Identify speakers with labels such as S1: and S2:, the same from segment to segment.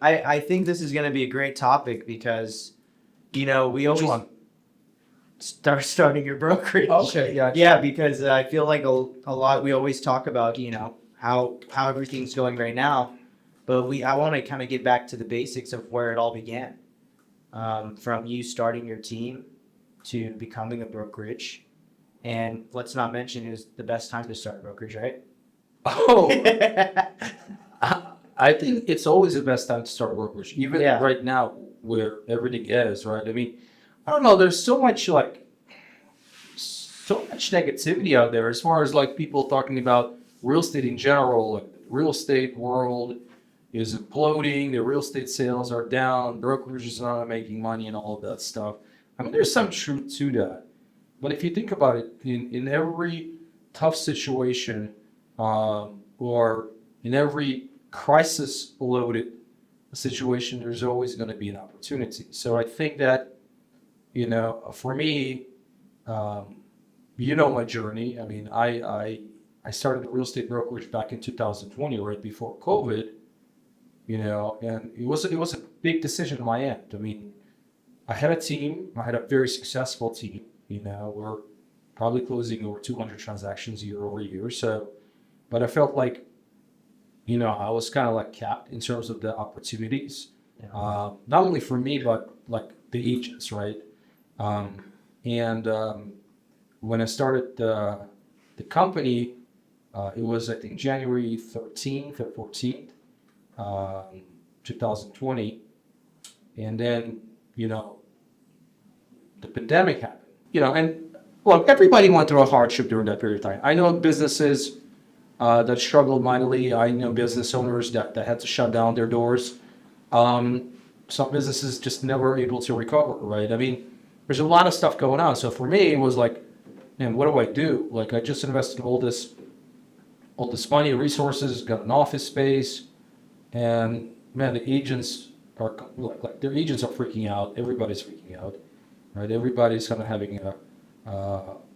S1: I think this is going to be a great topic because, we
S2: Which
S1: always
S2: one?
S1: starting your brokerage.
S2: Okay, yeah.
S1: Yeah, because I feel like a lot, we always talk about, how everything's going right now. But I want to kind of get back to the basics of where it all began. From you starting your team to becoming a brokerage. And let's not mention it was the best time to start a brokerage, right?
S2: Oh, I think it's always the best time to start brokerage, even
S1: Yeah.
S2: right now where everything is, right? I mean, I don't know, there's so much negativity out there as far as like people talking about real estate in general. Like real estate world is imploding, the real estate sales are down, brokerages are not making money, and all of that stuff. I mean, there's some truth to that. But if you think about it, in every tough situation, or in every crisis loaded situation, there's always going to be an opportunity. So I think that, for me, um, my journey. I mean, I started the real estate brokerage back in 2020, right before COVID, and it was a big decision on my end. I mean, I had a team. I had a very successful team. We're probably closing over 200 transactions year over year. So, but I felt like, I was kind of like capped in terms of the opportunities,
S1: Yeah.
S2: not only for me, but like the agents, right? Um, and when I started the company, it was, I think, January 13th or 14th, um, 2020. And then, you know, the pandemic happened. And look, everybody went through a hardship during that period of time. I know businesses that struggled mightily. I know business owners that had to shut down their doors. Um, some businesses just never able to recover, right? I mean, there's a lot of stuff going on. So for me, it was like, man, what do I do? Like, I just invested all this money, resources, got an office space, and man, the agents are like their agents are freaking out. Everybody's freaking out, right? Everybody's kind of having a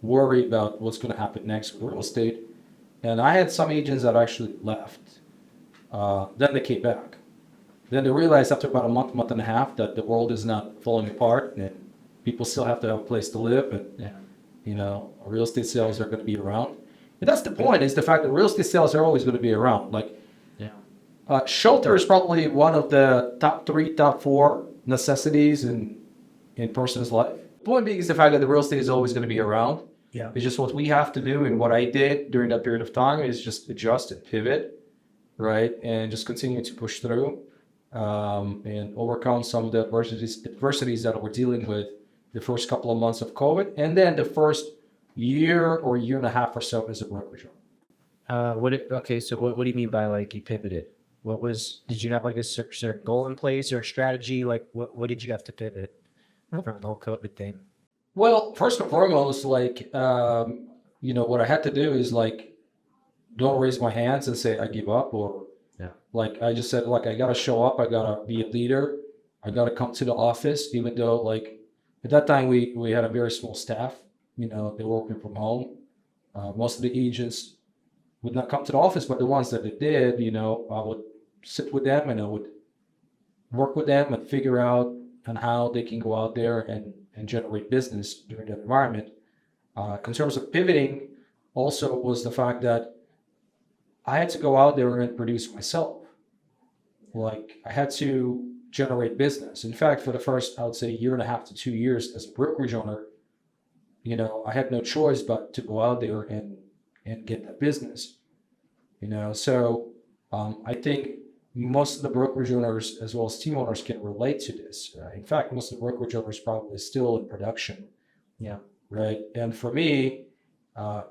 S2: worry about what's going to happen next with real estate. And I had some agents that actually left. Then they came back. Then they realized after about a month and a half, that the world is not falling apart and people still have to have a place to live, and
S1: Yeah.
S2: real estate sales are going to be around. And that's the point, is the fact that real estate sales are always going to be around. Like,
S1: Yeah.
S2: shelter is probably one of the top three, top four necessities in person's life. Point being is the fact that the real estate is always going to be around.
S1: Yeah.
S2: It's just what we have to do, and what I did during that period of time is just adjust and pivot, right, and just continue to push through, and overcome some of the adversities that we're dealing with the first couple of months of COVID, and then the first year or year and a half or so as a brokerage.
S1: Okay, so what do you mean by like you pivoted? Did you have like a certain goal in place or a strategy? Like what did you have to pivot from the whole COVID thing?
S2: Well, first and foremost, like, what I had to do is like, don't raise my hands and say I give up, or
S1: Yeah.
S2: like I just said, like, I gotta show up, I gotta be a leader, I gotta come to the office, even though like at that time we had a very small staff, they were working from home. Most of the agents would not come to the office, but the ones that they did, I would sit with them and I would work with them and figure out on how they can go out there and generate business during that environment. In terms of pivoting, also was the fact that I had to go out there and produce myself. Like, I had to generate business. In fact, for the first, I would say, year and a half to 2 years as a brokerage owner, I had no choice but to go out there and get that business. So I think most of the brokerage owners as well as team owners can relate to this. In fact, most of the brokerage owners probably still in production,
S1: Yeah.
S2: right? And for me,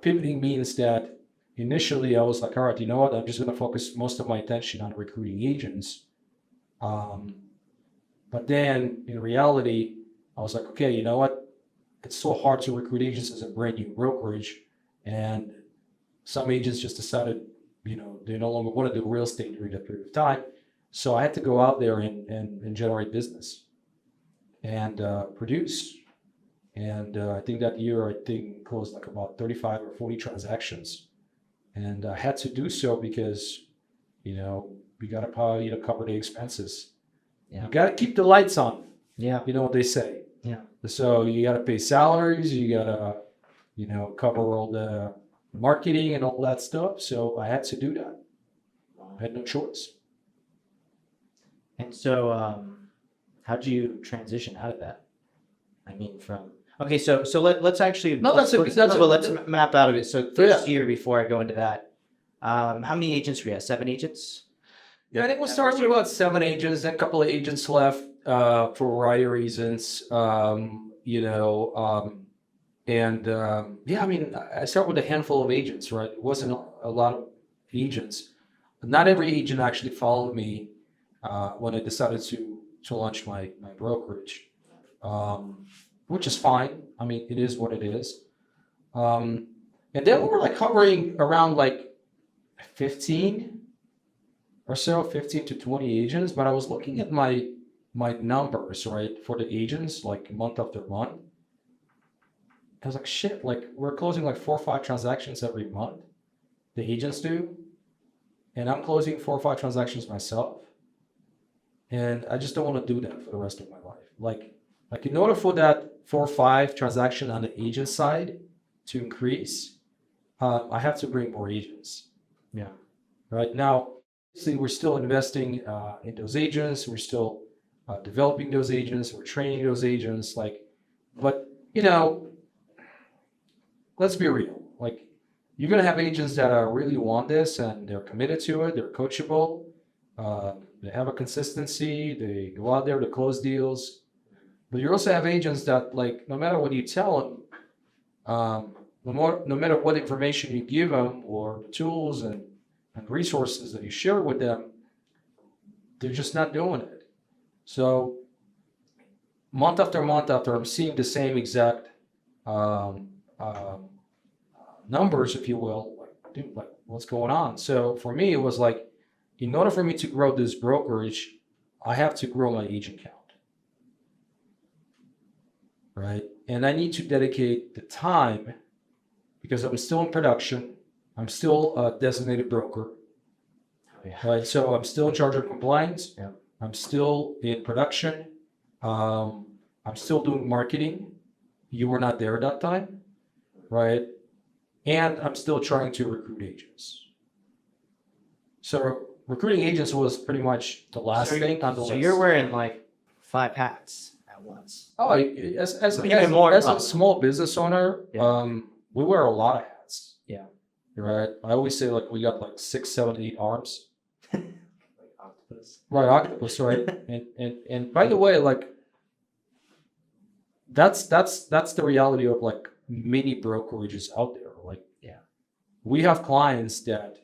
S2: pivoting means that initially I was like, all right, you know what? I'm just going to focus most of my attention on recruiting agents. Um, but then in reality, I was like, okay, you know what? It's so hard to recruit agents as a brand new brokerage. And some agents just decided, they no longer want to do real estate during that period of time. So I had to go out there and generate business and produce. And I think that year, I think closed like about 35 or 40 transactions. And I had to do so because, we got to probably, cover the expenses.
S1: Yeah.
S2: You got to keep the lights on.
S1: Yeah.
S2: You know what they say.
S1: Yeah.
S2: So you got to pay salaries. You got to, cover all the marketing and all that stuff. So I had to do that. I had no choice.
S1: And so, how'd you transition out of that? I mean, okay, so let's actually
S2: No, that's
S1: let's map out of it. So first
S2: Yeah.
S1: year before I go into that, how many agents were you at? 7 agents?
S2: Yeah, I think we started with about 7 agents, then a couple of agents left for a variety of reasons. Yeah, I mean, I started with a handful of agents, right? It wasn't a lot of agents. Not every agent actually followed me when I decided to launch my brokerage, which is fine. I mean, it is what it is. And then we were like hovering around like 15 or so, 15 to 20 agents. But I was looking at my numbers, right, for the agents, like month after month. I was like, shit, like we're closing like 4 or 5 transactions every month. The agents do. And I'm closing 4 or 5 transactions myself. And I just don't want to do that for the rest of my life. Like in order for that 4 or 5 transaction on the agent side to increase, I have to bring more agents.
S1: Yeah.
S2: Right now, see, we're still investing in those agents. We're still developing those agents. We're training those agents. But let's be real. Like, you're gonna have agents that really want this and they're committed to it. They're coachable. They have a consistency. They go out there to close deals. But you also have agents that, like, no matter what you tell them, no matter what information you give them or the tools and resources that you share with them, they're just not doing it. So month after month after I'm seeing the same exact numbers, if you will, like, dude, like, what's going on? So for me, it was like, in order for me to grow this brokerage, I have to grow my agent count. Right? And I need to dedicate the time because I'm still in production. I'm still a designated broker.
S1: Oh, yeah.
S2: Right? So I'm still in charge of compliance.
S1: Yeah.
S2: I'm still in production. I'm still doing marketing. You were not there at that time, right? And I'm still trying to recruit agents. So recruiting agents was pretty much the last thing on the list.
S1: So you're wearing like 5 hats at once.
S2: Oh, as
S1: a
S2: small business owner,
S1: Yeah.
S2: We wear a lot of hats.
S1: Yeah.
S2: Right. I always say like we got like 6, 7, 8 arms.
S1: Like octopus.
S2: Right, octopus, right? and by the way, like that's the reality of like many brokerages out there. Like,
S1: Yeah.
S2: we have clients that,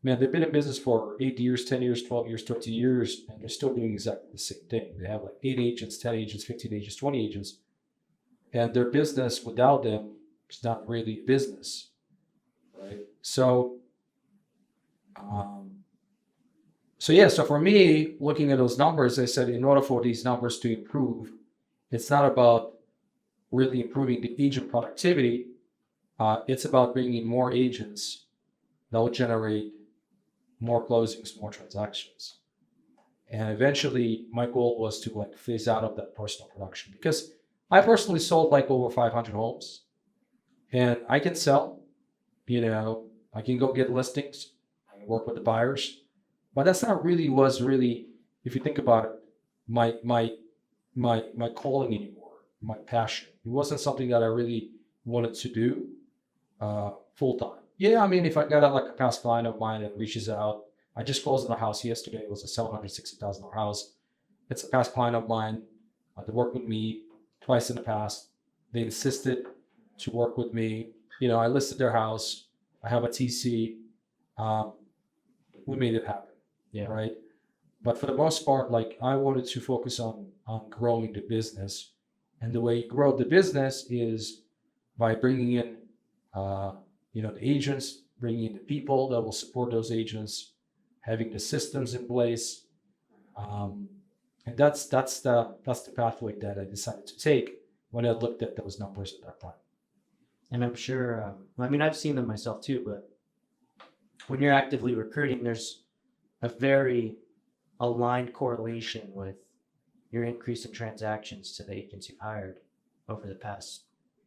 S2: man, they've been in business for 8 years, 10 years, 12 years, 20 years, and they're still doing exactly the same thing. They have like 8 agents, 10 agents, 15 agents, 20 agents, and their business without them is not really a business, right? So so for me, looking at those numbers, I said, in order for these numbers to improve, it's not about really improving the agent productivity. It's about bringing more agents that will generate more closings, more transactions. And eventually, my goal was to like phase out of that personal production because I personally sold like over 500 homes, and I can sell. I can go get listings, I can work with the buyers. But that's not really if you think about it, my calling anymore, my passion. It wasn't something that I really wanted to do full time. Yeah, I mean, if I got like a past client of mine that reaches out, I just closed on a house yesterday. It was a $760,000 house. It's a past client of mine. They worked with me twice in the past. They insisted to work with me. I listed their house. I have a TC. We made it happen.
S1: Yeah.
S2: Right. But for the most part, like, I wanted to focus on growing the business, and the way you grow the business is by bringing in, the agents, bringing in the people that will support those agents, having the systems in place, and that's the pathway that I decided to take when I looked at those numbers at that time.
S1: And I'm sure, I've seen them myself too, but when you're actively recruiting, there's a very aligned correlation with your increase in transactions to the agents you hired over the past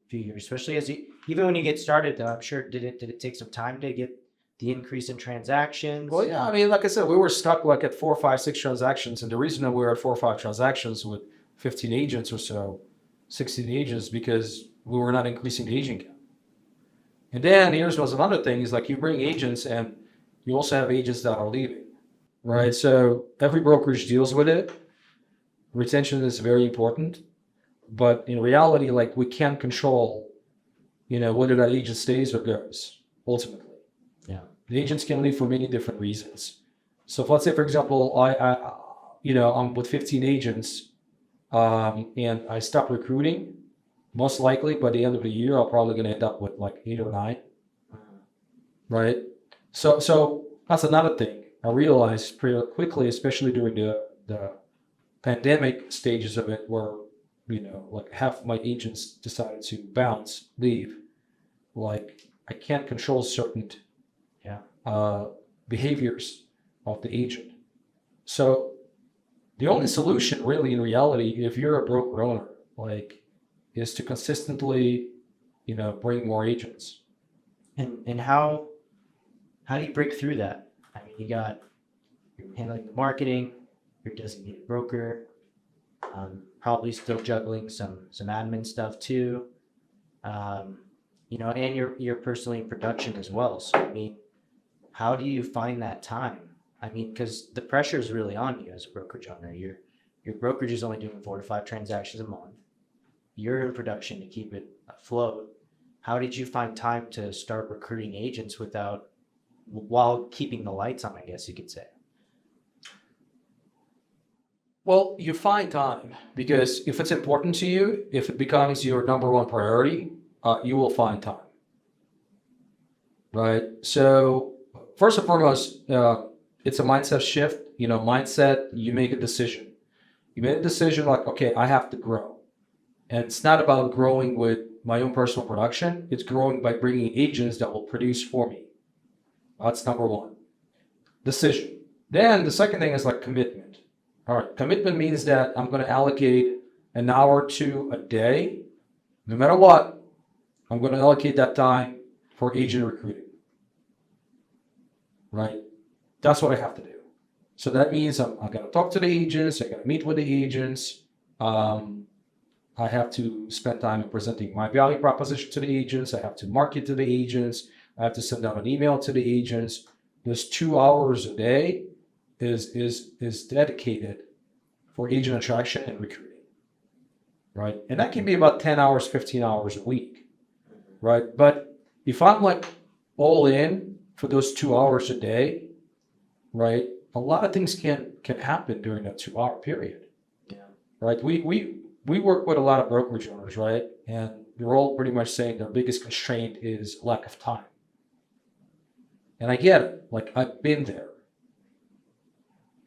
S1: few years, especially as you, even when you get started though, I'm sure did it take some time to get the increase in transactions?
S2: Well, yeah, I mean, like I said, we were stuck like at 4, 5, 6 transactions. And the reason that we were at 4 or 5 transactions with 15 agents or so, 16 agents, because we were not increasing the agent count. And then here's was another thing is like you bring agents and you also have agents that are leaving, right? So every brokerage deals with it. Retention is very important. But in reality, like we can't control, whether that agent stays or goes ultimately.
S1: Yeah.
S2: The agents can leave for many different reasons. So if, let's say, for example, I'm with 15 agents, and I stop recruiting, most likely by the end of the year, I'm probably going to end up with like 8 or 9, right? So that's another thing I realized pretty quickly, especially during the pandemic stages of it, where like half my agents decided to bounce, leave. Like I can't control certain behaviors of the agent. So the only solution really in reality, if you're a broker owner, like, is to consistently, bring more agents.
S1: And how do you break through that? I mean, you're handling the marketing, you're designated broker, probably still juggling some admin stuff too, and you're personally in production as well. So I mean, how do you find that time? I mean, because the pressure is really on you as a brokerage owner. Your brokerage is only doing 4 to 5 transactions a month. You're in production to keep it afloat. How did you find time to start recruiting agents while keeping the lights on, I guess you could say?
S2: Well, you find time because if it's important to you, if it becomes your number one priority, you will find time. Right? So first and foremost, it's a mindset shift. Mindset, you make a decision. You made a decision like, okay, I have to grow. And it's not about growing with my own personal production. It's growing by bringing agents that will produce for me. That's number one. Decision. Then the second thing is like commitment. All right. Commitment means that I'm going to allocate an hour or 2 a day. No matter what, I'm going to allocate that time for agent recruiting. Right? That's what I have to do. So that means I got to talk to the agents. I got to meet with the agents. I have to spend time in presenting my value proposition to the agents. I have to market to the agents. I have to send out an email to the agents. This 2 hours a day is dedicated for agent attraction and recruiting, right? And that can be about 10 hours, 15 hours a week, right? But if I'm like all in for those 2 hours a day, right? A lot of things can happen during that 2 hour period.
S1: Yeah.
S2: Right? We work with a lot of brokerage owners, right? And they're all pretty much saying their biggest constraint is lack of time. And I get it. Like I've been there.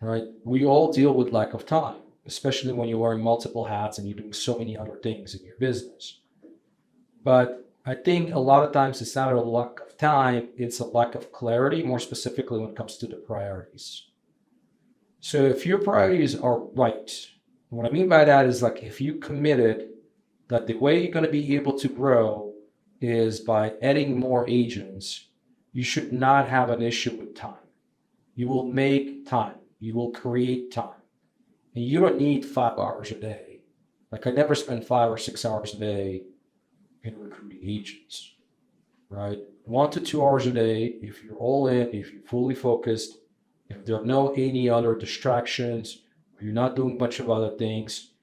S2: Right? We all deal with lack of time, especially when you're wearing multiple hats and you're doing so many other things in your business. But I think a lot of times it's not a lack of time, it's a lack of clarity, more specifically when it comes to the priorities. So if your priorities are right, what I mean by that is like if you committed that the way you're going to be able to grow is by adding more agents, you should not have an issue with time. You will make time. You will create time. And you don't need 5 hours a day. Like I never spend 5 or 6 hours a day in recruiting agents, right? 1 to 2 hours a day, if you're all in, if you're fully focused, if there are no any other distractions, or you're not doing a bunch of other things,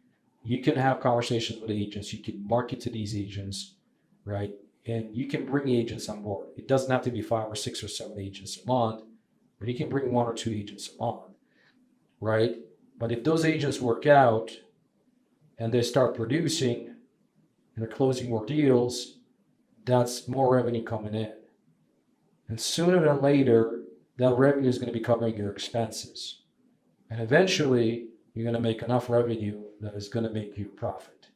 S2: you can have conversations with agents. You can market to these agents, right? And you can bring agents on board. It doesn't have to be 5 or 6 or 7 agents a month, but you can bring 1 or 2 agents a month, right? But if those agents work out and they start producing and they're closing more deals, that's more revenue coming in. And sooner than later, that revenue is going to be covering your expenses. And eventually, you're going to make enough revenue that is going to make you profit.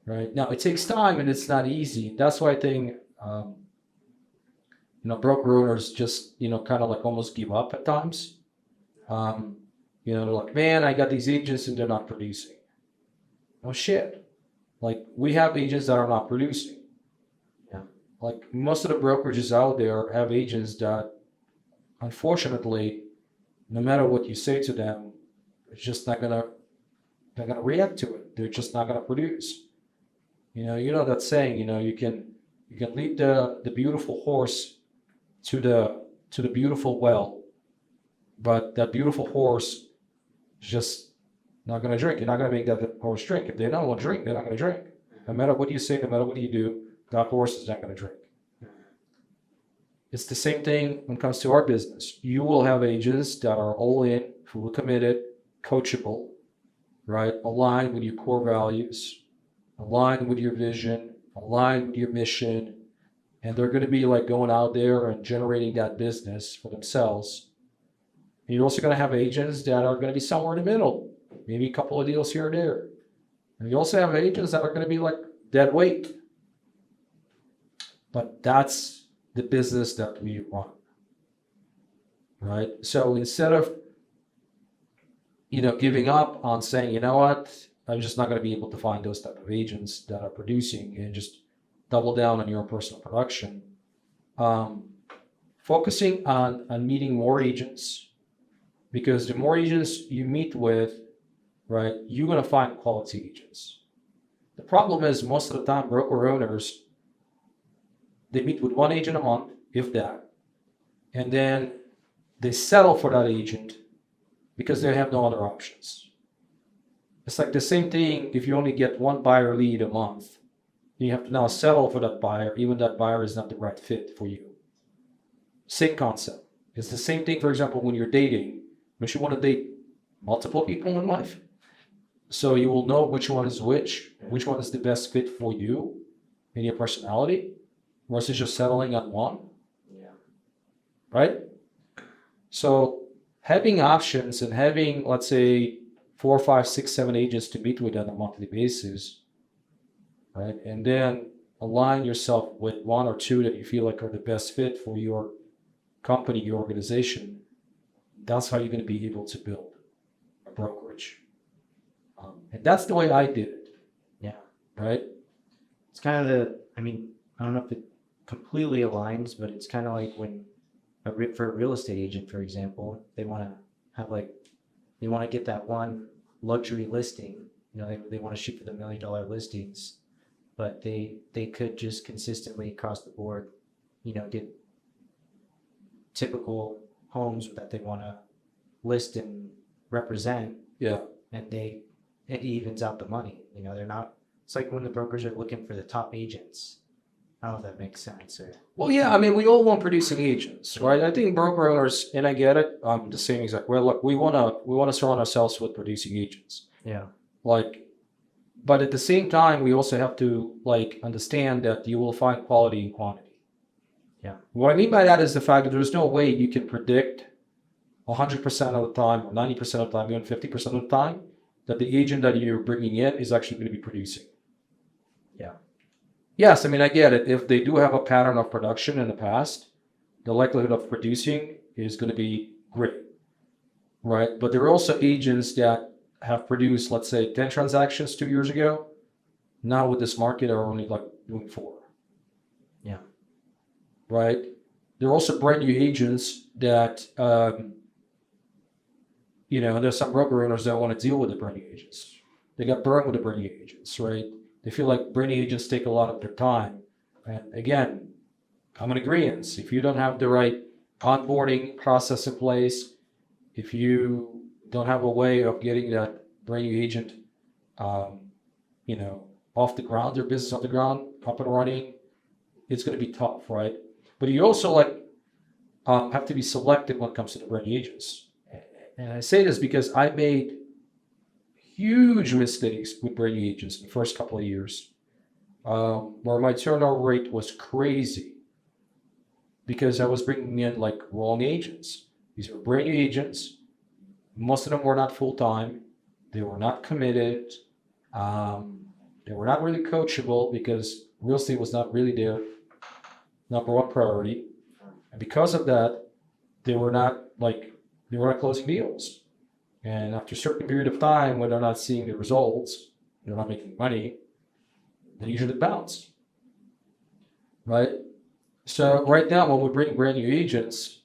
S2: Right? Now, it takes time and it's not easy. That's why I think, broker owners just, kind of like almost give up at times. You know, they're like, man, I got these agents and they're not producing. Oh shit. Like we have agents that are not producing.
S1: Yeah.
S2: Like most of the brokerages out there have agents that unfortunately, no matter what you say to them, it's just not gonna they're gonna react to it. They're just not gonna produce. You know that saying, you can lead the beautiful horse to the beautiful well, but that beautiful horse is just not gonna drink. You're not gonna make that horse drink. If they don't want to drink, they're not gonna drink. No matter what you say, no matter what you do, that horse is not gonna drink. It's the same thing when it comes to our business. You will have agents that are all in, fully committed, coachable, right? Aligned with your core values, aligned with your vision, aligned with your mission, and they're going to be like going out there and generating that business for themselves. And you're also going to have agents that are going to be somewhere in the middle, maybe a couple of deals here and there. And you also have agents that are going to be like dead weight. But that's the business that we run, right? So instead of giving up on saying, you know what, I'm just not going to be able to find those type of agents that are producing, and just double down on your personal production. Focusing on meeting more agents, because the more agents you meet with, right, you're going to find quality agents. The problem is most of the time broker owners, they meet with one agent a month, if that, and then they settle for that agent because they have no other options. It's like the same thing if you only get one buyer lead a month. You have to now settle for that buyer, even that buyer is not the right fit for you. Same concept. It's the same thing, for example, when you're dating. Don't you want to date multiple people in life? So you will know which one is which one is the best fit for you and your personality, versus just settling on one.
S1: Yeah.
S2: Right? So having options and having, let's say, 4, 5, 6, 7 agents to meet with on a monthly basis, right? And then align yourself with 1 or 2 that you feel like are the best fit for your company, your organization. That's how you're going to be able to build a brokerage. And that's the way I did it.
S1: Yeah.
S2: Right?
S1: It's kind of I don't know if it completely aligns, but it's kind of like when for a real estate agent, for example, they want to get that one luxury listing. They want to shoot for the $1 million listings, but they could just consistently across the board, get typical homes that they want to list and represent.
S2: Yeah.
S1: And it evens out the money. They're not. It's like when the brokers are looking for the top agents. I don't know if that makes sense.
S2: Well, yeah, we all want producing agents, right? I think broker owners, and I get it, the same exact way. Look, we wanna surround ourselves with producing agents.
S1: Yeah.
S2: But at the same time, we also have to understand that you will find quality in quantity.
S1: Yeah.
S2: What I mean by that is the fact that there's no way you can predict 100% of the time, or 90% of the time, even 50% of the time, that the agent that you're bringing in is actually going to be producing.
S1: Yeah.
S2: Yes, I get it. If they do have a pattern of production in the past, the likelihood of producing is going to be great, right? But there are also agents that have produced, let's say, 10 transactions 2 years ago. Now with this market are only doing 4.
S1: Yeah.
S2: Right? There are also brand new agents that, there's some broker owners that want to deal with the brand new agents. They got burned with the brand new agents, right? They feel like brand new agents take a lot of their time. And again, I'm in agreement. If you don't have the right onboarding process in place, if you don't have a way of getting that brand new agent, off the ground, their business off the ground, up and running, it's going to be tough, right? But you also have to be selective when it comes to the brand new agents. And I say this because I made huge mistakes with brand new agents in the first couple of years, where my turnover rate was crazy because I was bringing in wrong agents. These were brand new agents. Most of them were not full-time. They were not committed. They were not really coachable because real estate was not really their number one priority. And because of that, they were not closing deals. And after a certain period of time, when they're not seeing the results, they're not making money, they usually bounce, right? So right now, when we bring brand new agents,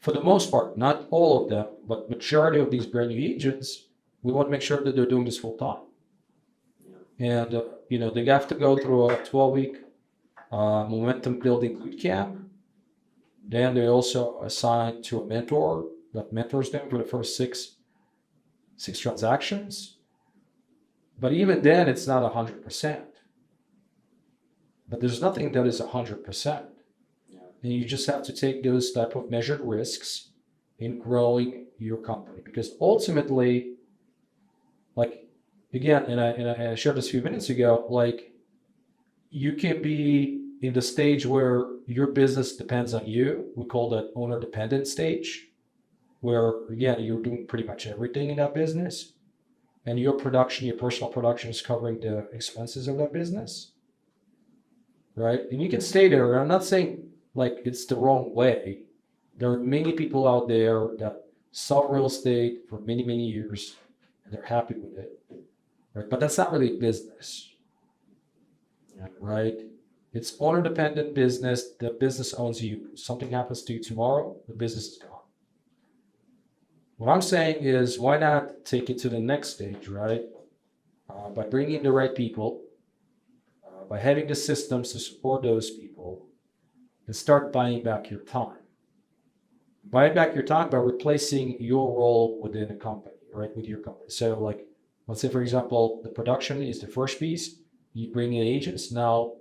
S2: for the most part, not all of them, but majority of these brand new agents, we want to make sure that they're doing this full time. And, they have to go through a 12-week momentum building boot camp. Then they also assign to a mentor that mentors them for the first six transactions. But even then, it's not 100%. But there's nothing that is 100%. And you just have to take those type of measured risks in growing your company. Because ultimately, like, again, and I shared this a few minutes ago, like, you can be in the stage where your business depends on you. We call that owner dependent stage, where, again, you're doing pretty much everything in that business. And your production, your personal production is covering the expenses of that business, right? And you can stay there. I'm not saying like it's the wrong way. There are many people out there that sell real estate for many, many years and they're happy with it, right? But that's not really business, right? It's owner dependent business. The business owns you. Something happens to you tomorrow, the business is gone. What I'm saying is, why not take it to the next stage, right? By bringing in the right people, by having the systems to support those people, and start buying back your time. Buying back your time by replacing your role within a company, right, with your company. So, like, let's say, for example, the production is the first piece. You bring in agents. Now,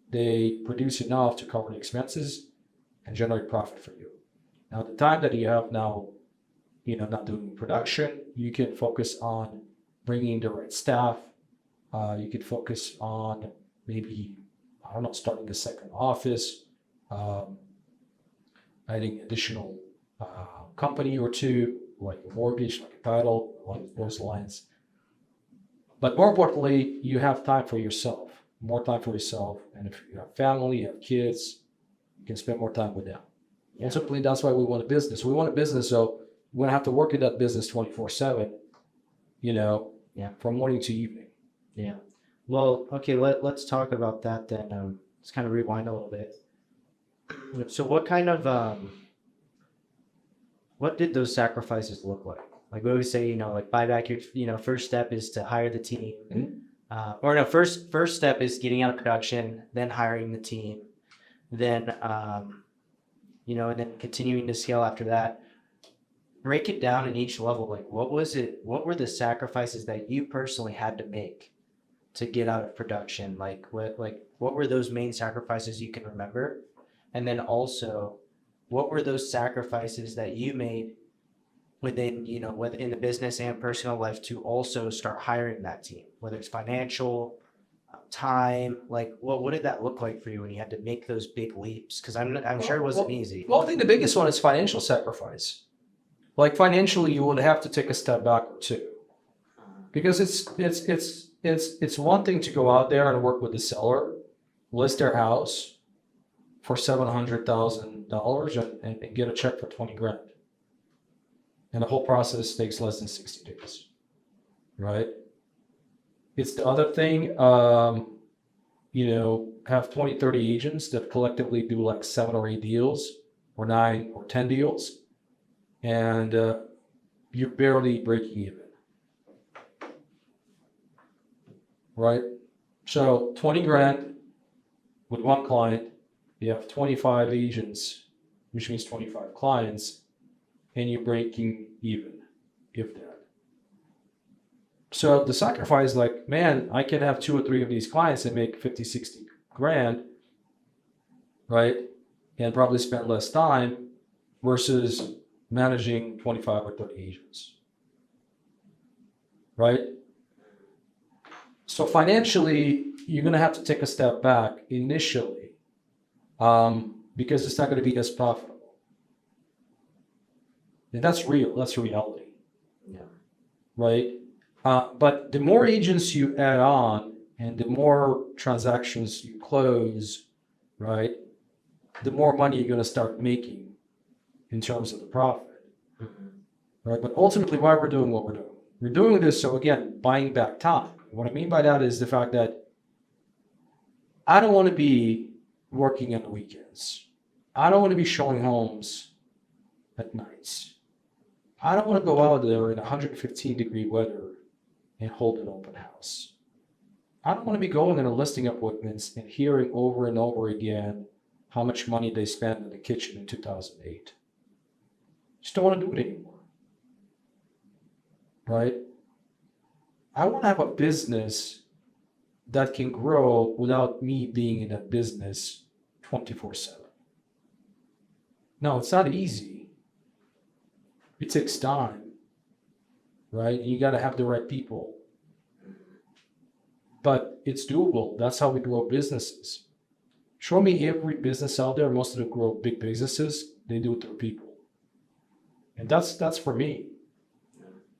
S2: they produce enough to cover the expenses and generate profit for you. Now, the time that you have now, not doing production, you can focus on bringing the right staff. You could focus on maybe, I don't know, starting a second office, adding additional company or two, like a mortgage, like a title, along those lines. But more importantly, you have time for yourself, more time for yourself. And if you have family, you have kids, you can spend more time with them. Ultimately, that's why we want a business. We want a business so we don't have to work in that business 24/7, from morning to evening.
S1: Yeah. Well, okay, let's talk about that then. Let's kind of rewind a little bit. So what kind of what did those sacrifices look like? Like we always say, like buy back your, first step is to hire the team.
S2: Mm-hmm.
S1: Or no, first step is getting out of production, then hiring the team, then and then continuing to scale after that. Break it down in each level. Like what were the sacrifices that you personally had to make to get out of production? Like what were those main sacrifices you can remember? And then also, what were those sacrifices that you made within the business and personal life to also start hiring that team, whether it's financial, time, like what did that look like for you when you had to make those big leaps? Because I'm sure it wasn't easy.
S2: Well, I think the biggest one is financial sacrifice. Like financially, you would have to take a step back or two, because it's one thing to go out there and work with the seller, list their house for $700,000 and get a check for 20 grand, and the whole process takes less than 60 days, right? It's the other thing, have 20, 30 agents that collectively do like 7 or 8 deals, or 9 or 10 deals. And you're barely breaking even, right? So 20 grand with one client, you have 25 agents, which means 25 clients, and you're breaking even, if that. So the sacrifice, like, man, I can have 2 or 3 of these clients and make 50, 60 grand, right? And probably spend less time versus managing 25 or 30 agents, right? So financially, you're going to have to take a step back initially, because it's not going to be as profitable. And that's real. That's reality.
S1: Yeah.
S2: Right? But the more agents you add on and the more transactions you close, right, the more money you're going to start making in terms of the profit.
S1: Mm-hmm.
S2: right? But ultimately, why we're doing what we're doing. We're doing this so, again, buying back time. What I mean by that is the fact that I don't want to be working on the weekends. I don't want to be showing homes at nights. I don't want to go out there in 115-degree weather and hold an open house. I don't want to be going in a listing appointments and hearing over and over again how much money they spent in the kitchen in 2008. Just don't want to do it anymore, right? I want to have a business that can grow without me being in that business 24/7. No, it's not easy. It takes time, right? You got to have the right people. But it's doable. That's how we grow businesses. Show me every business out there, most of them grow big businesses, they do it through people. And that's for me.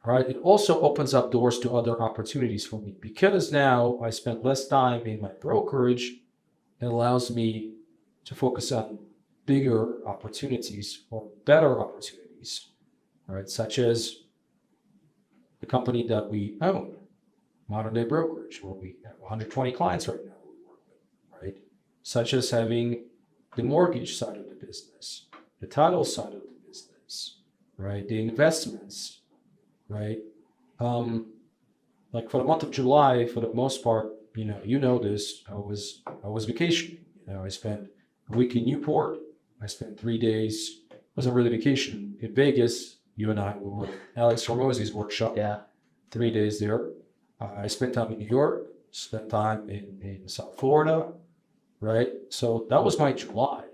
S2: Right? It also opens up doors to other opportunities for me because now I spend less time in my brokerage. It allows me to focus on bigger opportunities or better opportunities, all right, such as the company that we own, Modern Day Brokerage, where we have 120 clients right now we work with, right? Such as having the mortgage side of the business, the title side of the business, right? The investments, right? Like for the month of July, for the most part, you know this, I was vacationing. I spent a week in Newport. I spent 3 days. It wasn't really vacation in Vegas. You and I were at Alex Hormozzi's workshop.
S1: Yeah.
S2: 3 days there. I spent time in New York. Spent time in South Florida, right? So that was my July,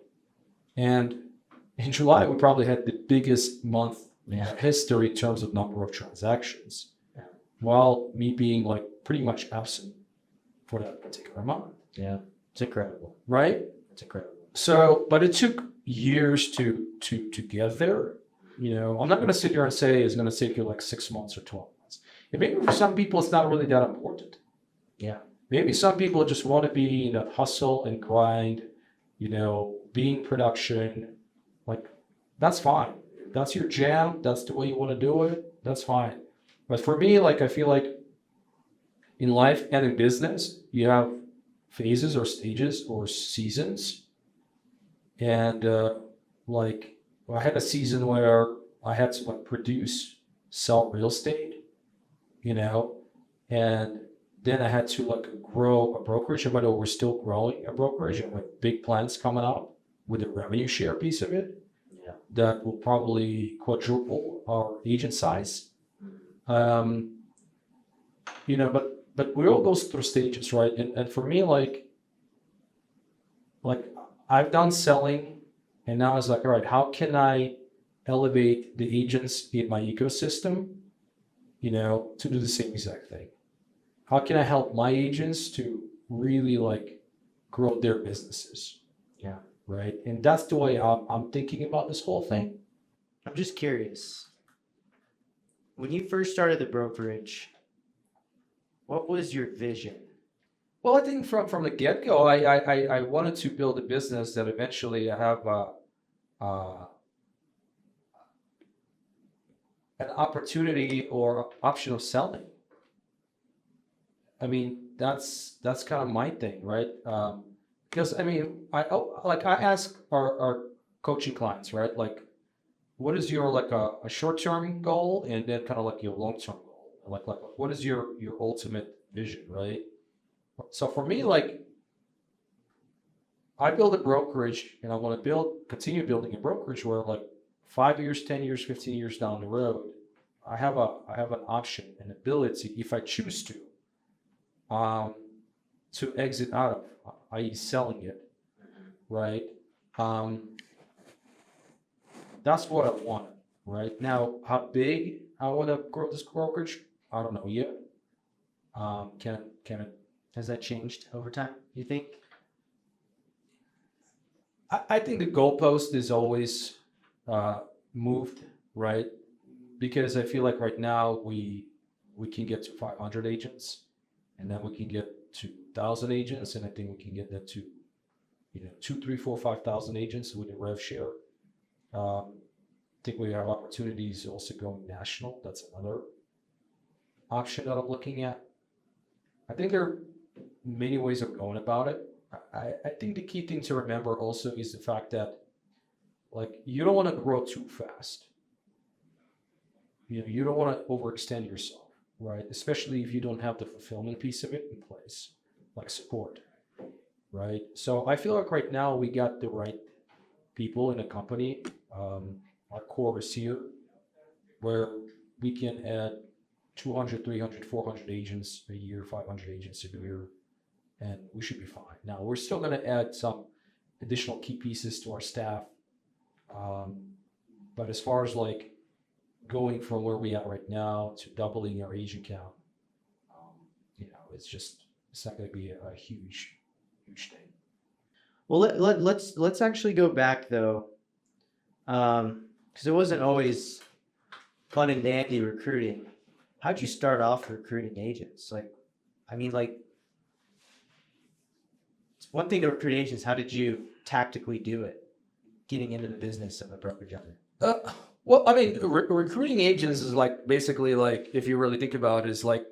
S2: and in July we probably had the biggest month in history in terms of number of transactions, while me being like pretty much absent for that particular month.
S1: Yeah. It's incredible.
S2: Right?
S1: It's incredible.
S2: So, but it took years to get there. I'm not going to sit here and say it's going to take you like 6 months or 12 months. And maybe for some people it's not really that important.
S1: Yeah.
S2: Maybe some people just want to be in that hustle and grind, be in production. Like, that's fine. If that's your jam, that's the way you want to do it, that's fine. But for me, like, I feel like in life and in business, you have phases or stages or seasons. And like, I had a season where I had to like sell real estate, and then I had to like grow a brokerage. And by the way, we're still growing a brokerage and with big plans coming up with a revenue share piece of it.
S1: Yeah.
S2: That will probably quadruple our agent size. But we all go through stages, right? And for me, like I've done selling, and now it's like, all right, how can I elevate the agents in my ecosystem, to do the same exact thing? How can I help my agents to really like grow their businesses?
S1: Yeah.
S2: Right. And that's the way I'm thinking about this whole thing.
S1: I'm just curious. When you first started the brokerage, what was your vision?
S2: Well, I think from the get-go, I wanted to build a business that eventually I have an opportunity or option of selling. I mean, that's kind of my thing, right? Because I mean, I ask our coaching clients, right? Like, what is your like a short-term goal, and then kind of like your long-term goal? Like what is your ultimate vision, right? So for me, like, I build a brokerage, and I want to continue building a brokerage where, like, 5 years, 10 years, 15 years down the road, I have an option, an ability, if I choose to exit out of, i.e., selling it, right? That's what I want, right? Now, how big I want to grow this brokerage, I don't know yet. Can it?
S1: Has that changed over time, you think?
S2: I think the goalpost is always moved, right? Because I feel like right now we can get to 500 agents, and then we can get to 1,000 agents, and I think we can get that to 2, 3, 4, 5,000 agents with a rev share. think we have opportunities also going national. That's another option that I'm looking at. I think there are many ways of going about it. I think the key thing to remember also is the fact that like you don't want to grow too fast. You don't want to overextend yourself, right? Especially if you don't have the fulfillment piece of it in place, like support, right? So I feel like right now we got the right people in the company. Our core is here, where we can add 200, 300, 400 agents a year, 500 agents a year, and we should be fine. Now, we're still going to add some additional key pieces to our staff. But as far as like going from where we are right now to doubling our agent count, it's not going to be a huge thing.
S1: Well, let's actually go back though, because it wasn't always fun and dandy recruiting. How'd you start off recruiting agents? Like, I mean, like, it's one thing to recruit agents. How did you tactically do it, getting into the business of a brokerage owner?
S2: Well, I mean, recruiting agents is like basically like, if you really think about it, is like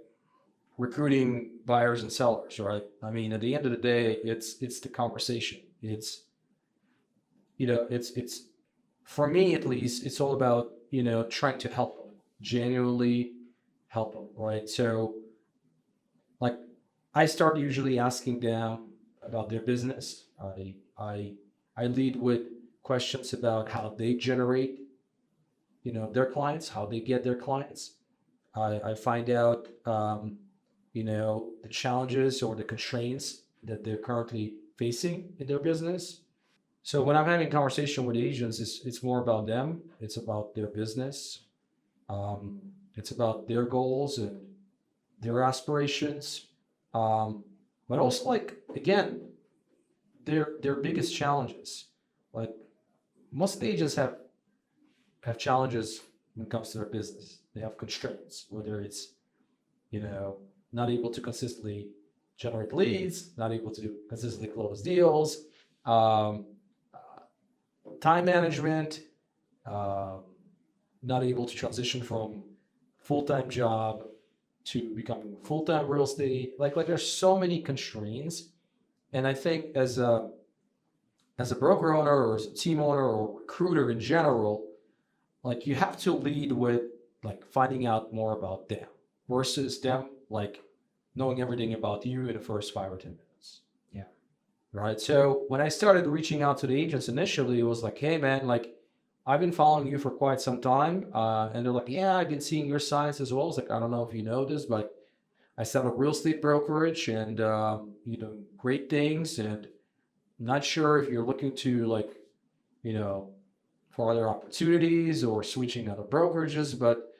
S2: recruiting buyers and sellers, right? I mean, at the end of the day, it's the conversation. It's for me at least, it's all about trying to help them, genuinely help them, right? So, like, I start usually asking them about their business. I lead with questions about how they generate their clients, how they get their clients. I find out, the challenges or the constraints that they're currently facing in their business. So when I'm having a conversation with agents, it's more about them. It's about their business. It's about their goals and their aspirations. But also, like, again, their biggest challenges. Like, most agents have challenges when it comes to their business. They have constraints, whether it's, not able to consistently generate leads, not able to consistently close deals, time management, not able to transition from full-time job to becoming full-time real estate. Like there's so many constraints. And I think as a broker owner or as a team owner or recruiter in general, like you have to lead with like finding out more about them versus them like knowing everything about you in the first 5 or 10 minutes.
S1: Yeah.
S2: Right. So when I started reaching out to the agents initially, it was like, hey man, like I've been following you for quite some time. And they're like, yeah, I've been seeing your signs as well. It's like, I don't know if you know this, but I set up real estate brokerage and great things. And not sure if you're looking to like, for other opportunities or switching other brokerages, but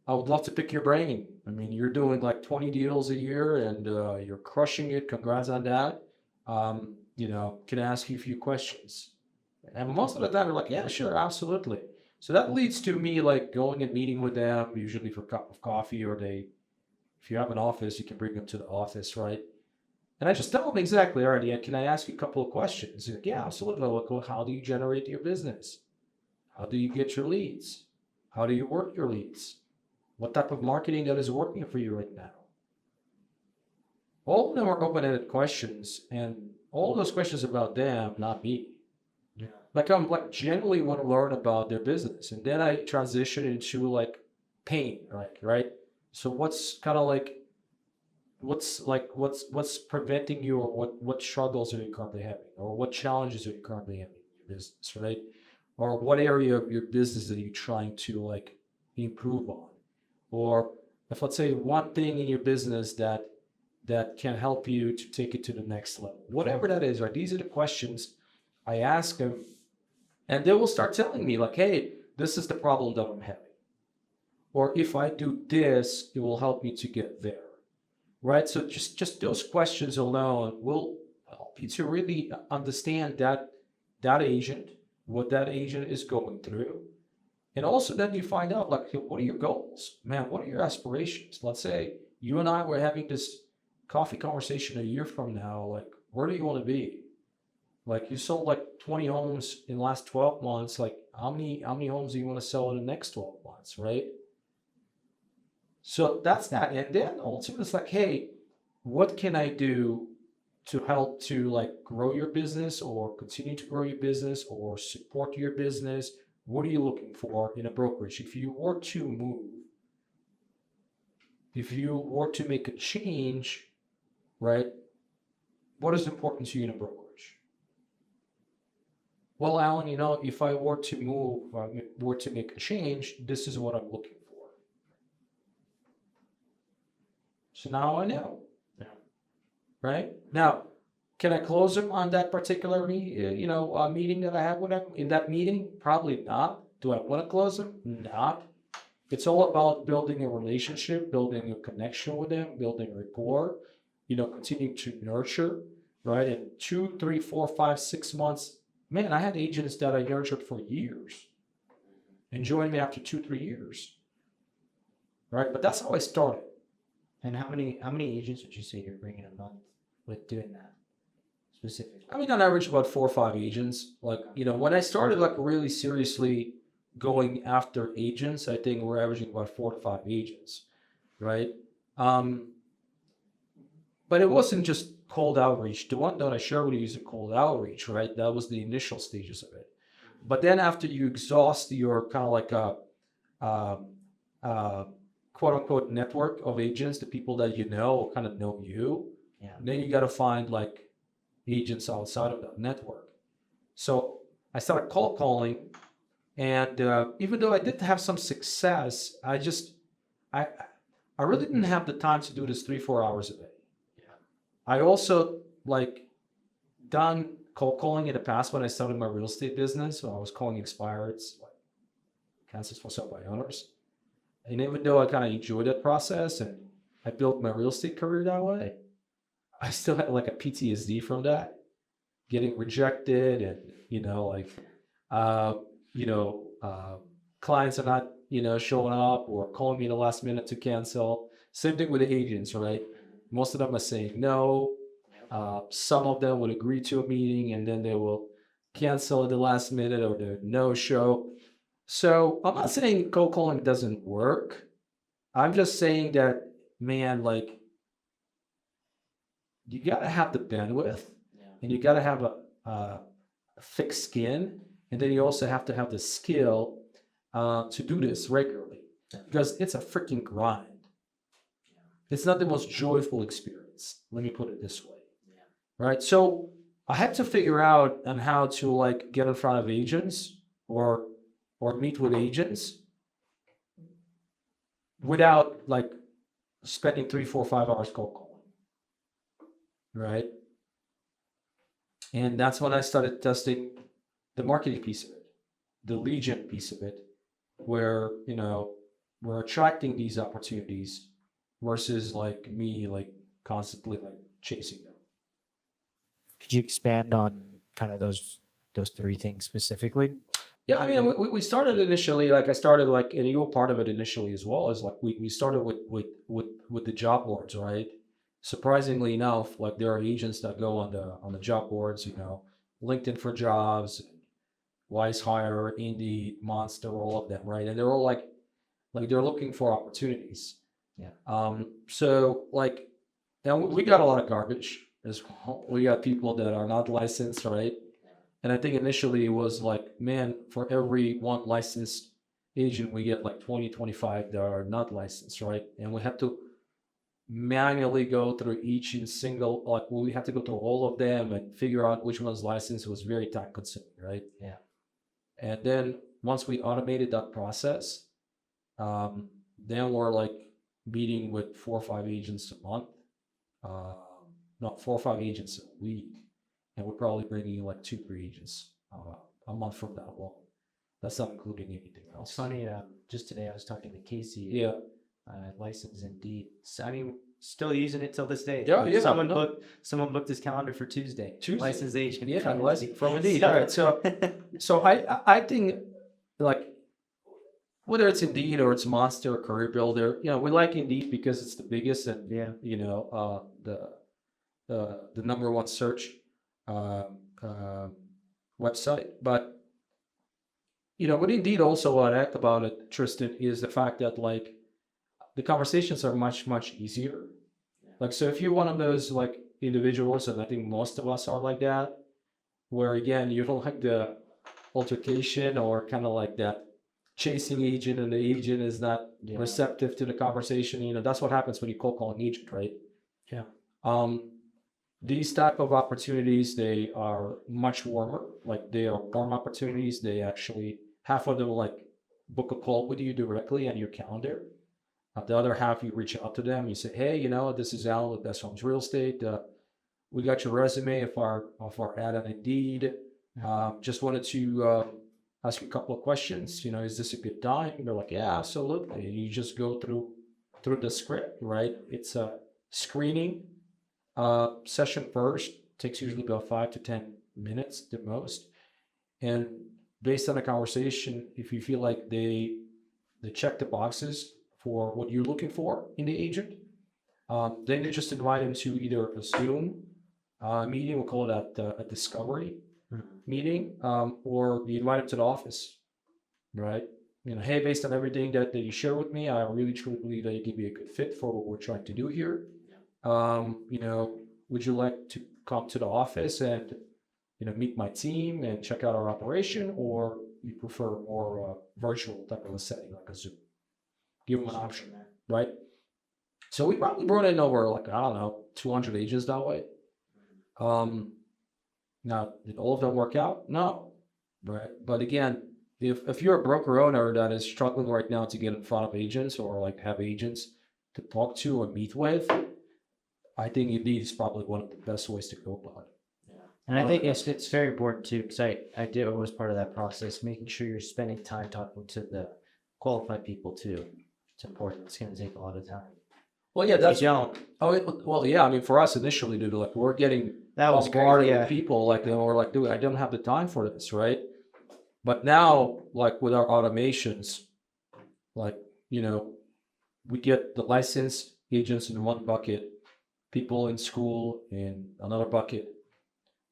S2: I would love to pick your brain. I mean, you're doing like 20 deals a year and you're crushing it. Congrats on that. Can I ask you a few questions? And most of the time they're like, yeah, sure, absolutely. So that leads to me like going and meeting with them, usually for a cup of coffee, or if you have an office, you can bring them to the office, right? And I just tell them exactly, all right, yeah, can I ask you a couple of questions? Like, yeah, absolutely. Like, well, how do you generate your business? How do you get your leads? How do you work your leads? What type of marketing that is working for you right now? All of them are open-ended questions, and all of those questions about them, not me.
S1: Yeah.
S2: Like I'm like genuinely want to learn about their business, and then I transition into like pain, right? So what's kind of like what's preventing you, or what struggles are you currently having, or what challenges are you currently having in your business, right? Or what area of your business are you trying to like improve on? Or if let's say one thing in your business that can help you to take it to the next level, whatever that is, right? These are the questions I ask them, and they will start telling me like, hey, this is the problem that I'm having. Or if I do this, it will help me to get there, right? So just those questions alone will help you to really understand that agent, what that agent is going through. And also then you find out like, what are your goals? Man, what are your aspirations? Let's say you and I were having this coffee conversation a year from now, like, where do you want to be? Like you sold like 20 homes in the last 12 months. Like, how many homes do you want to sell in the next 12 months, right? So that's that. And then also it's like, hey, what can I do to help to like grow your business or continue to grow your business or support your business? What are you looking for in a brokerage? If you were to move, if you were to make a change, right? What is important to you in a brokerage? Well, Alan, if I were to move, were to make a change, this is what I'm looking for. So now I know.
S1: Yeah.
S2: Right? Now, can I close him on that particular meeting that I had with him? In that meeting, probably not. Do I want to close him? Not. It's all about building a relationship, building a connection with him, building rapport, continuing to nurture, right? In 2, 3, 4, 5, 6 months, man, I had agents that I nurtured for years and joined me after 2, 3 years, right? But that's how I started.
S1: And how many agents would you say you're bringing a month with doing that specifically?
S2: I mean, on average, about 4 or 5 agents. Like, when I started like really seriously going after agents, I think we're averaging about 4 to 5 agents, right? But it wasn't just cold outreach. The one that I shared with you is a cold outreach, right? That was the initial stages of it. But then after you exhaust your kind of like a quote unquote network of agents, the people that you know or kind of know you,
S1: Yeah.
S2: then you got to find like agents outside of that network. So I started cold calling, and even though I did have some success, I really didn't have the time to do this 3-4 hours a day.
S1: Yeah.
S2: I also like done cold calling in the past when I started my real estate business. So I was calling expireds, like cancels for sale by owners. And even though I kind of enjoyed that process and I built my real estate career that way, I still had like a PTSD from that, getting rejected, and uh, clients are not showing up or calling me the last minute to cancel. Same thing with the agents, right? Most of them are saying no. Some of them would agree to a meeting and then they will cancel at the last minute or the no show. So I'm not saying cold calling doesn't work. I'm just saying that, man, like you gotta have the bandwidth, and you gotta have a thick skin, and then you also have to have the skill to do this regularly, because it's a freaking grind. It's not the most joyful experience. Let me put it this way, right? So I had to figure out on how to like get in front of agents or meet with agents without like spending 3, 4, 5 hours cold calling, right? And that's when I started testing the marketing piece of it, the lead gen piece of it, where we're attracting these opportunities versus like me like constantly like chasing them.
S1: Could you expand on kind of those three things specifically?
S2: Yeah, I mean, we started initially, like I started like, and you were part of it initially as well, is like we started with the job boards, right? Surprisingly enough, like there are agents that go on the job boards, LinkedIn for Jobs, Wise Hire, Indeed, Monster, all of them, right? And they're all like they're looking for opportunities.
S1: Yeah.
S2: So like, now we got a lot of garbage as well. We got people that are not licensed, right? And I think initially it was like, man, for every one licensed agent, we get like 20, 25 that are not licensed, right? And we have to manually go through each and single, like we have to go through all of them and figure out which one's licensed. It was very time consuming, right?
S1: Yeah.
S2: And then once we automated that process, then we're like meeting with 4 or 5 agents a month, not 4 or 5 agents a week. And we're probably bringing like 2, 3 agents a month from that alone. That's not including anything else.
S1: It's funny. Just today I was talking to Casey.
S2: Yeah.
S1: License Indeed. So, I mean, still using it till this day.
S2: Yeah.
S1: Someone booked his calendar for Tuesday. Licensed agent.
S2: Yeah,
S1: from
S2: from Indeed.
S1: So-
S2: All right. So I think like whether it's Indeed or it's Monster or Career Builder, we like Indeed because it's the biggest and
S1: Yeah.
S2: the number one search website. But What indeed also what I like about it, Tristan, is the fact that like the conversations are much, much easier. Like, so if you're one of those like individuals, and I think most of us are like that, where again, you don't like the altercation or kind of like that chasing agent and the agent is not
S1: Yeah.
S2: receptive to the conversation. That's what happens when you cold call an agent, right?
S1: Yeah.
S2: Um, these type of opportunities, they are much warmer. Like they are warm opportunities. They actually, half of them like book a call with you directly on your calendar. The other half, you reach out to them. You say, hey, this is Alan with Best Homes Real Estate. We got your resume of our ad on Indeed. Just wanted to ask you a couple of questions. Is this a good time? They're like, yeah, absolutely. You just go through the script, right? It's a screening session first. Takes usually about 5 to 10 minutes the most. And based on the conversation, if you feel like they check the boxes for what you're looking for in the agent, then you just invite them to either a Zoom meeting, we'll call it a discovery meeting, or you invite them to the office, right? Hey, based on everything that you share with me, I really truly believe that you can be a good fit for what we're trying to do here. Would you like to come to the office and meet my team and check out our operation, or you prefer more virtual type of a setting like a Zoom? Give them an option, right? So we probably brought in over like, I don't know, 200 agents that way. Now, did all of them work out? No, right? But again, if you're a broker owner that is struggling right now to get in front of agents or like have agents to talk to or meet with, I think Indeed is probably one of the best ways to go about it.
S1: And I think it's very important too, because I did was part of that process, making sure you're spending time talking to the qualified people too. It's important. It's going to take a lot of time.
S2: Well, yeah,
S1: If
S2: that's
S1: you don't,
S2: well, yeah. I mean, for us initially, dude, like we're getting
S1: that was
S2: bombarded
S1: great.
S2: with
S1: Yeah.
S2: people, like we're like, dude, I don't have the time for this, right? But now, like with our automations, like we get the licensed agents in one bucket, people in school in another bucket,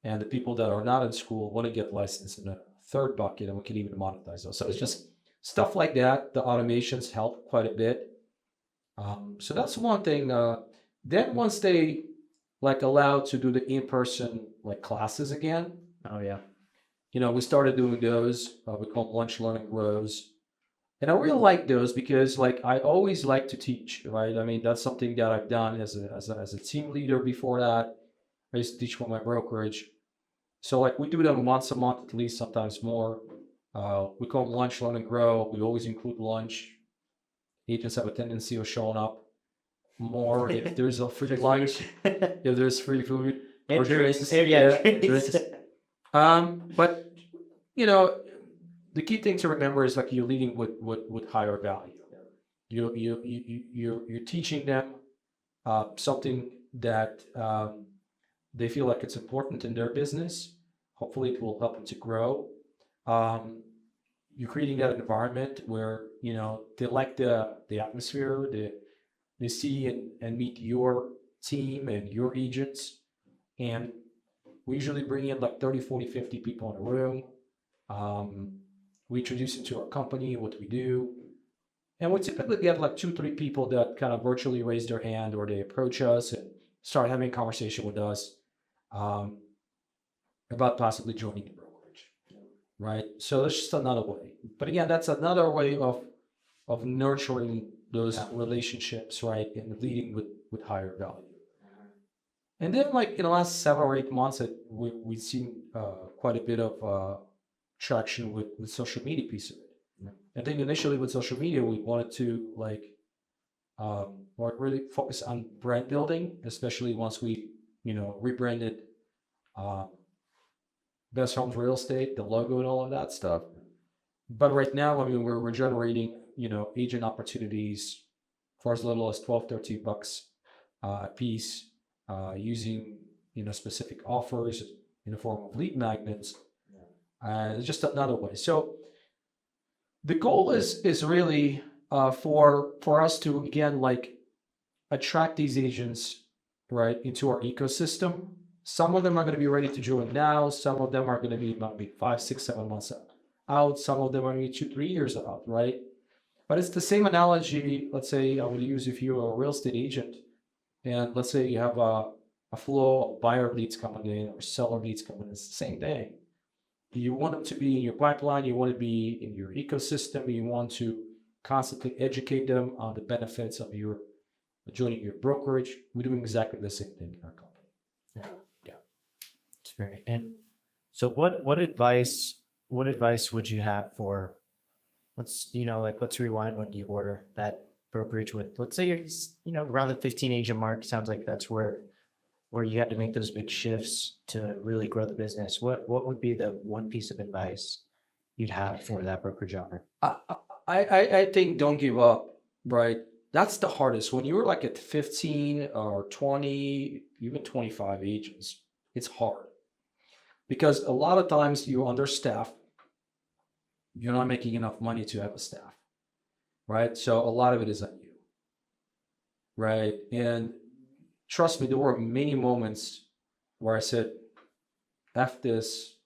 S2: and the people that are not in school want to get licensed in a third bucket, and we can even monetize those. So it's just stuff like that. The automations help quite a bit. So that's one thing. Then once they like allowed to do the in-person like classes again,
S1: Oh yeah.
S2: we started doing those. We call them lunch learning grows. And I really like those because like I always like to teach, right? I mean, that's something that I've done as a team leader before that. I used to teach for my brokerage. So like we do them once a month at least, sometimes more. We call them lunch, learn and grow. We always include lunch. Agents have a tendency of showing up more if there's a free lunch, if there's free food or drinks.
S1: Yeah.
S2: Drinks. But you know, the key thing to remember is like you're leading with higher value. You're teaching them something that they feel like it's important in their business. Hopefully, it will help them to grow. Um, you're creating that environment where they like the atmosphere. They see and meet your team and your agents, and we usually bring in like 30, 40, 50 people in a room. We introduce them to our company, what we do. And we typically get like 2, 3 people that kind of virtually raise their hand or they approach us and start having a conversation with us about possibly joining the brokerage, right? So that's just another way. But again, that's another way of nurturing those relationships, right, and leading with higher value. And then, like in the last 7 or 8 months, we've seen quite a bit of traction with social media piece of it. I think initially with social media, we wanted to really focus on brand building, especially once we rebranded Best Homes Real Estate, the logo and all of that stuff. But right now, I mean, we're generating agent opportunities for as little as 12, 13 bucks a piece, using specific offers in the form of lead magnets. It's just another way. So the goal is really for us to again like attract these agents right into our ecosystem. Some of them are going to be ready to join now. Some of them are going to be maybe 5, 6, 7 months out. Some of them are maybe 2, 3 years out, right? But it's the same analogy. Let's say I would use if you're a real estate agent, and let's say you have a flow of buyer leads coming in or seller leads coming in. It's the same thing. You want them to be in your pipeline. You want to be in your ecosystem. You want to constantly educate them on the benefits of your joining your brokerage. We're doing exactly the same thing in our company.
S1: Yeah, it's great. And so, what advice would you have for let's rewind when you order that brokerage with, let's say you're around the 15 agent mark. Sounds like that's where you had to make those big shifts to really grow the business. What would be the one piece of advice you'd have for that brokerage owner?
S2: I think don't give up, right? That's the hardest. When you're like at 15 or 20, even 25 agents, it's hard because a lot of times you're understaffed. You're not making enough money to have a staff, right? So a lot of it is on you, right? And trust me, there were many moments where I said, F this,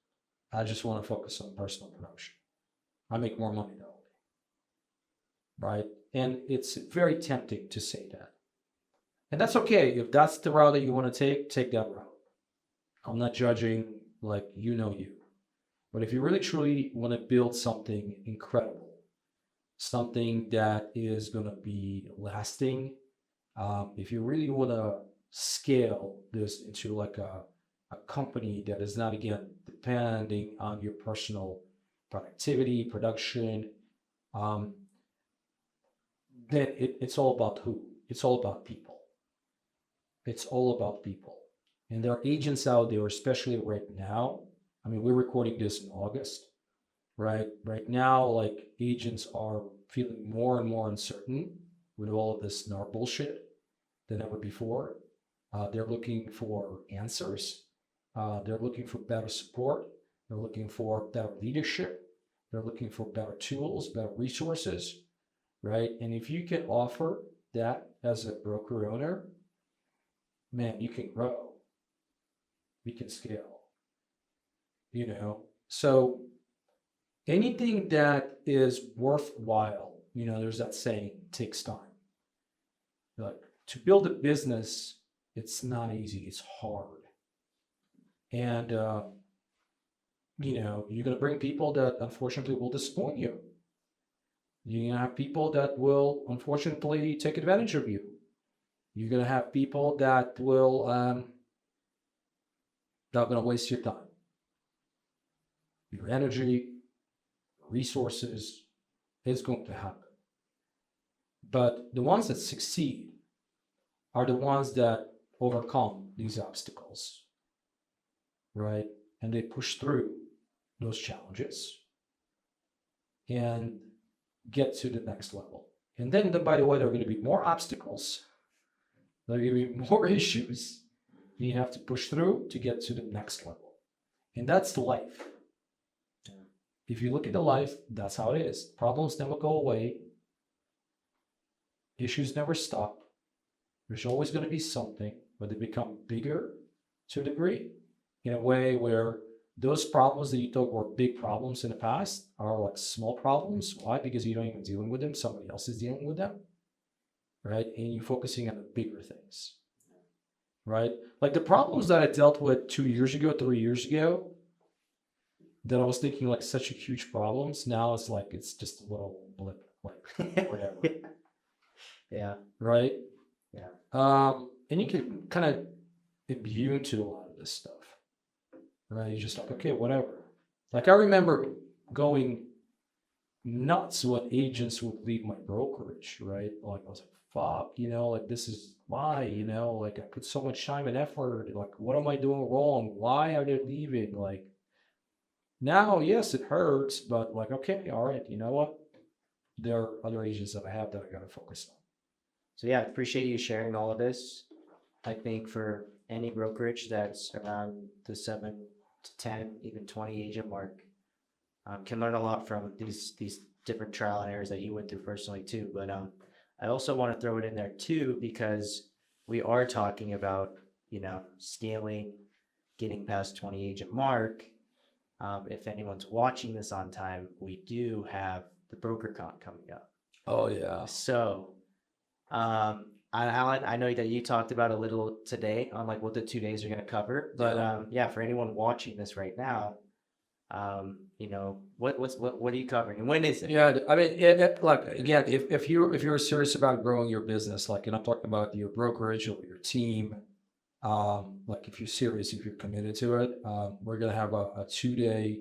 S2: I just want to focus on personal production. I make more money that way, right? And it's very tempting to say that. And that's okay. If that's the route that you want to take that route. I'm not judging like you. But if you really truly want to build something incredible, something that is going to be lasting, if you really want to scale this into like a company that is not, again, depending on your personal productivity, production, then it's all about who? It's all about people. It's all about people. And there are agents out there, especially right now. I mean, we're recording this in August, right? Right now, like agents are feeling more and more uncertain with all of this NAR bullshit than ever before. They're looking for answers. They're looking for better support. They're looking for better leadership. They're looking for better tools, better resources, right? And if you can offer that as a broker owner, man, you can grow. You can scale, So anything that is worthwhile, there's that saying, takes time. Like to build a business, it's not easy, it's hard. And, you're going to bring people that unfortunately will disappoint you. You're going to have people that will unfortunately take advantage of you. You're going to have people that will, not going to waste your time, your energy, resources is going to happen. But the ones that succeed are the ones that overcome these obstacles, right? And they push through those challenges and get to the next level. And then by the way, there are going to be more obstacles. There are going to be more issues. You have to push through to get to the next level. And that's the life. If you look at the life, that's how it is. Problems never go away. Issues never stop. There's always going to be something, but they become bigger to a degree in a way where those problems that you thought were big problems in the past are like small problems. Why? Because you're not even dealing with them. Somebody else is dealing with them, right? And you're focusing on the bigger things, right? Like the problems that I dealt with 2 years ago, 3 years ago, that I was thinking like such a huge problems. Now it's like it's just a little blip, like whatever.
S1: Yeah.
S2: Right?
S1: Yeah.
S2: And you can kind of immune to a lot of this stuff. Right? You're just like, okay, whatever. Like I remember going nuts when agents would leave my brokerage, right? Like I was like, fuck, like this is why, like I put so much time and effort. Like, what am I doing wrong? Why are they leaving? Like, now, yes, it hurts, but like, okay, all right, you know what? There are other agents that I have that I got to focus on.
S1: So yeah, I appreciate you sharing all of this. I think for any brokerage that's around the 7 to 10, even 20 agent mark, can learn a lot from these different trial and errors that you went through personally too. But I also want to throw it in there too because we are talking about scaling, getting past 20 agent mark. if anyone's watching this on time, we do have the BrokerCon coming up.
S2: Oh yeah.
S1: So, Alan, I know that you talked about a little today on like what the 2 days are going to cover, but yeah, for anyone watching this right now, what are you covering and when is it?
S2: Yeah, I mean, like again, if you're serious about growing your business, like, and I'm talking about your brokerage or your team, like if you're serious, if you're committed to it, we're gonna have a 2 day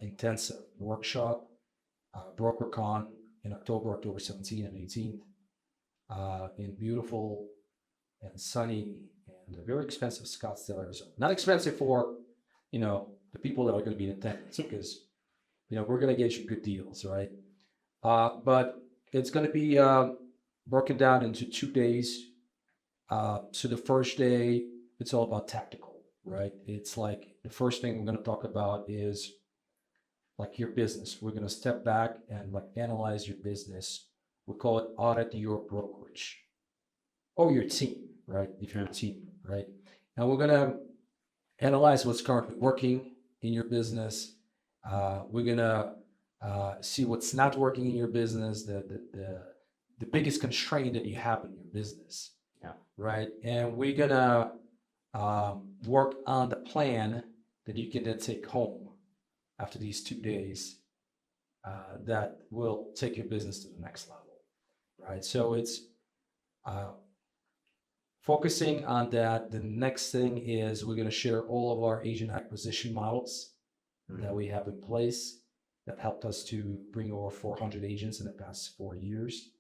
S2: intensive workshop, BrokerCon in October 17th and 18th, in beautiful and sunny and very expensive Scottsdale, Arizona. Not expensive for, the people that are going to be in attendance because, we're going to get you good deals, right? But it's going to be broken down into 2 days. So the first day, it's all about tactical, right? It's like the first thing we're going to talk about is like your business. We're going to step back and like analyze your business. We call it audit your brokerage or your team, right? If you're a team, right? And we're going to analyze what's currently working in your business. We're going to see what's not working in your business, the biggest constraint that you have in your business, right? And we're going to work on the plan that you can then take home after these 2 days that will take your business to the next level, right? So it's focusing on that. The next thing is we're going to share all of our agent acquisition models that we have in place that helped us to bring over 400 agents in the past 4 years.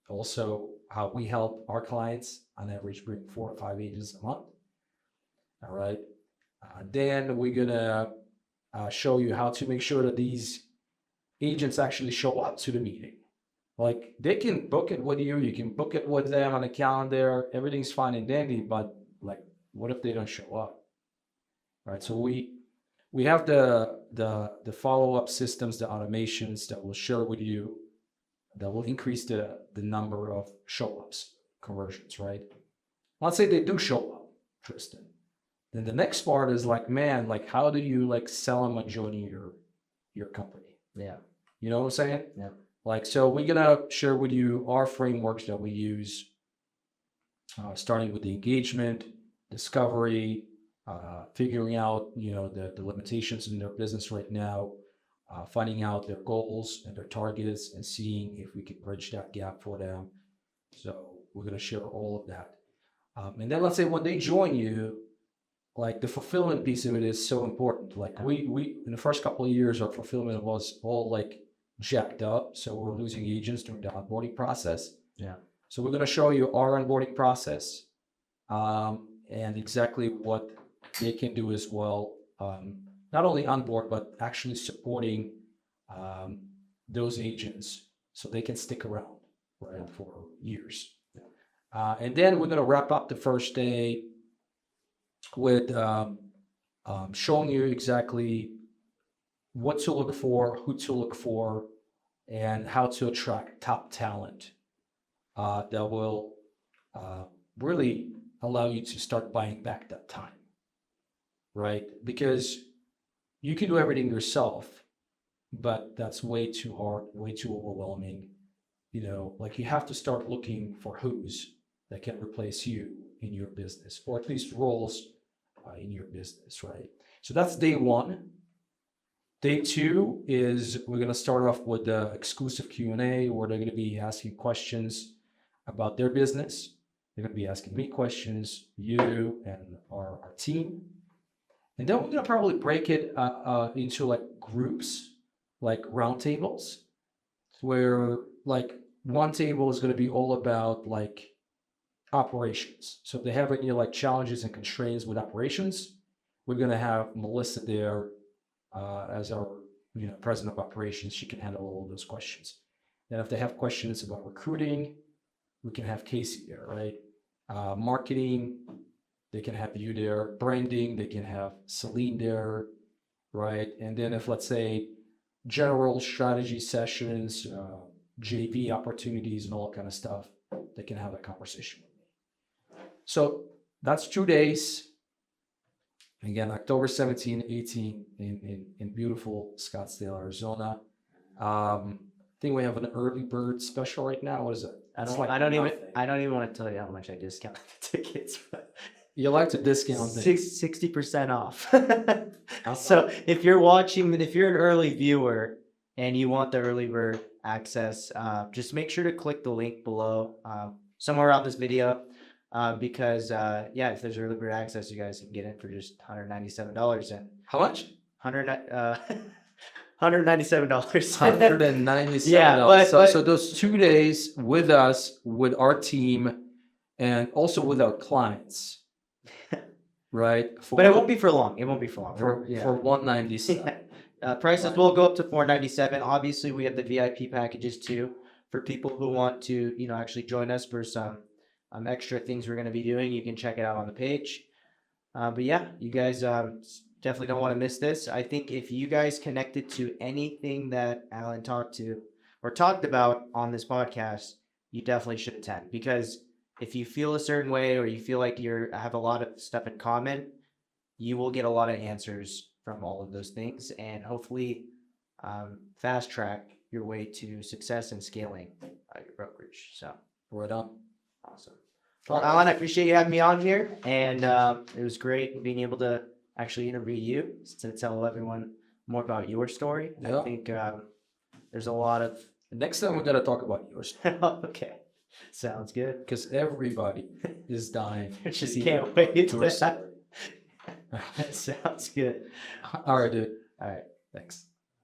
S2: Also, how we help our clients on average bring 4 to 5 agents a month. All right. Then we're going to show you how to make sure that these agents actually show up to the meeting. Like they can book it with you, you can book it with them on the calendar, everything's fine and dandy, but like what if they don't show up? Right. So we have the follow-up systems, the automations that we'll share with you that will increase the number of show-ups, conversions, right? Let's say they do show up, Tristan. Then the next part is like, man, like how do you like sell them on joining your company?
S1: Yeah.
S2: You know what I'm saying?
S1: Yeah.
S2: Like, so we're gonna share with you our frameworks that we use, starting with the engagement, discovery, figuring out, the limitations in their business right now, finding out their goals and their targets and seeing if we can bridge that gap for them. So we're gonna share all of that. And then let's say when they join you, like the fulfillment piece of it is so important. Like we in the first couple of years, our fulfillment was all like jacked up. So we're losing agents during the onboarding process.
S1: Yeah.
S2: So we're going to show you our onboarding process and exactly what they can do as well. Not only onboard, but actually supporting those agents so they can stick around, right, for years. And then we're going to wrap up the first day with showing you exactly what to look for, who to look for, and how to attract top talent that will really allow you to start buying back that time, right? Because you can do everything yourself, but that's way too hard, way too overwhelming. Like you have to start looking for who's that can replace you in your business, or at least roles in your business, right? So that's day one. Day two is we're going to start off with the exclusive Q&A where they're going to be asking questions about their business. They're going to be asking me questions, you and our team. And then we're going to probably break it into like groups, like round tables, where like one table is going to be all about like operations. So if they have any like challenges and constraints with operations, we're going to have Melissa there as our president of operations. She can handle all of those questions. And if they have questions about recruiting, we can have Casey there, right? Marketing, they can have you there. Branding, they can have Celine there, right? And then if let's say general strategy sessions, JV opportunities and all that kind of stuff, they can have that conversation with me. So that's 2 days. Again, October 17, 18 in beautiful Scottsdale, Arizona. I think we have an early bird special right now. What is it?
S1: I
S2: It's
S1: don't.
S2: like
S1: I don't even.
S2: nothing.
S1: I don't even want to tell you how much I discounted the tickets. But
S2: You like to discount things.
S1: 60% off. So if you're watching, if you're an early viewer and you want the early bird access, just make sure to click the link below, somewhere around this video, because yeah, if there's early bird access, you guys can get in for just $197 and
S2: How much?
S1: 100 $197.
S2: $197.
S1: Yeah, but
S2: So those 2 days with us, with our team, and also with our clients, right?
S1: but it won't be for long. It won't be for long.
S2: for
S1: Yeah.
S2: for 197.
S1: Prices will go up to $497. Obviously, we have the VIP packages too for people who want to, actually join us for some extra things we're going to be doing. You can check it out on the page. But yeah, you guys definitely don't want to miss this. I think if you guys connected to anything that Alan talked about on this podcast, you definitely should attend, because if you feel a certain way or you feel like you have a lot of stuff in common, you will get a lot of answers from all of those things, and hopefully fast track your way to success and scaling your brokerage. So
S2: Right on.
S1: awesome. Well, Alan, I appreciate you having me on here, and it was great being able to actually interview you to tell everyone more about your story.
S2: Yeah.
S1: I think there's a lot of
S2: Next time we're gonna talk about yours,
S1: okay, sounds good.
S2: because everybody is dying.
S1: Just
S2: to
S1: can't
S2: hear
S1: wait.
S2: your story.
S1: Sounds good.
S2: All right, dude.
S1: All right.
S2: Thanks.